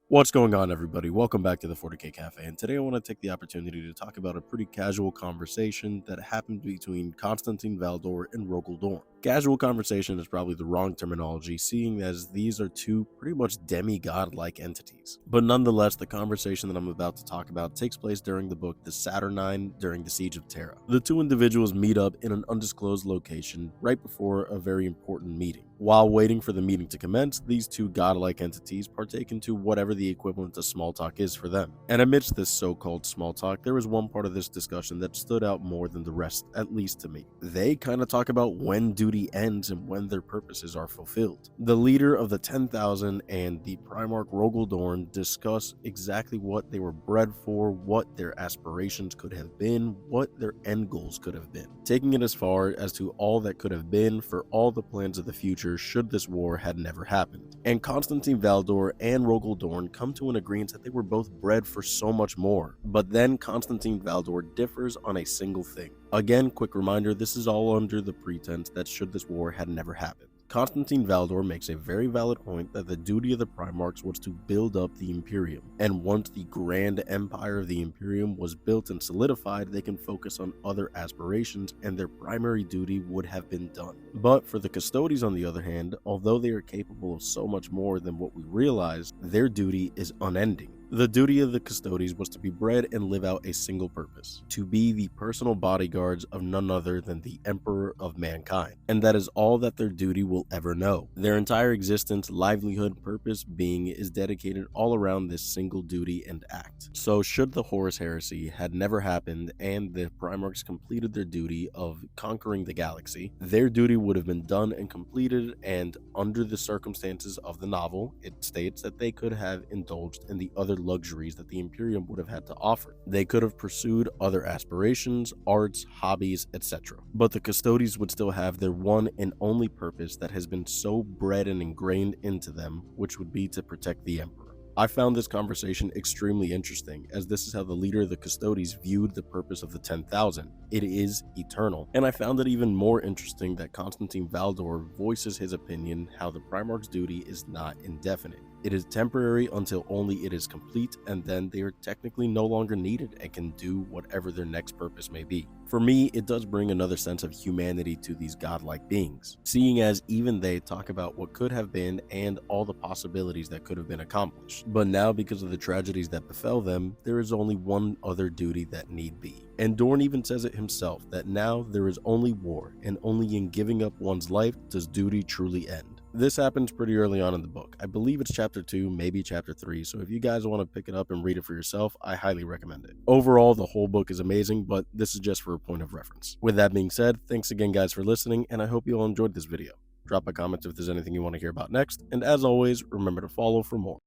What's going on, everybody? Welcome back to the 40K Cafe, and today I want to take the opportunity to talk about a pretty casual conversation that happened between Constantine Valdor and Rogel Dorn. Casual conversation is probably the wrong terminology, seeing as these are two pretty much demigod-like entities. But nonetheless, the conversation that I'm about to talk about takes place during the book The Saturnine during the Siege of Terra. The two individuals meet up in an undisclosed location right before a very important meeting. While waiting for the meeting to commence, these two godlike entities partake into whatever the equivalent to small talk is for them. And amidst this so-called small talk, there was one part of this discussion that stood out more than the rest, at least to me. They kind of talk about when duty ends and when their purposes are fulfilled. The leader of the 10,000 and the Primarch Rogel Dorn discuss exactly what they were bred for, what their aspirations could have been, what their end goals could have been, taking it as far as to all that could have been for all the plans of the future should this war had never happened. And Constantine Valdor and Rogel Dorn come to an agreement that they were both bred for so much more. But then Constantine Valdor differs on a single thing. Again, quick reminder, this is all under the pretense that should this war had never happened. Constantine Valdor makes a very valid point that the duty of the Primarchs was to build up the Imperium, and once the grand empire of the Imperium was built and solidified, they can focus on other aspirations and their primary duty would have been done. But for the Custodes, on the other hand, although they are capable of so much more than what we realize, their duty is unending. The duty of the Custodes was to be bred and live out a single purpose, to be the personal bodyguards of none other than the Emperor of mankind, and that is all that their duty will ever know. Their entire existence, livelihood, purpose, being is dedicated all around this single duty and act. So should the Horus Heresy had never happened and the Primarchs completed their duty of conquering the galaxy, their duty would have been done and completed, and under the circumstances of the novel, it states that they could have indulged in the other luxuries that the Imperium would have had to offer. They could have pursued other aspirations, arts, hobbies, etc. But the Custodes would still have their one and only purpose that has been so bred and ingrained into them, which would be to protect the Emperor. I found this conversation extremely interesting, as this is how the leader of the Custodes viewed the purpose of the 10,000. It is eternal. And I found it even more interesting that Constantine Valdor voices his opinion how the Primarch's duty is not indefinite. It is temporary until only it is complete, and then they are technically no longer needed and can do whatever their next purpose may be. For me, it does bring another sense of humanity to these godlike beings, seeing as even they talk about what could have been and all the possibilities that could have been accomplished. But now, because of the tragedies that befell them, there is only one other duty that need be. And Dorn even says it himself, that now there is only war, and only in giving up one's life does duty truly end. This happens pretty early on in the book. I believe it's chapter 2, maybe chapter 3, so if you guys want to pick it up and read it for yourself, I highly recommend it. Overall, the whole book is amazing, but this is just for a point of reference. With that being said, thanks again guys for listening, and I hope you all enjoyed this video. Drop a comment if there's anything you want to hear about next, and as always, remember to follow for more.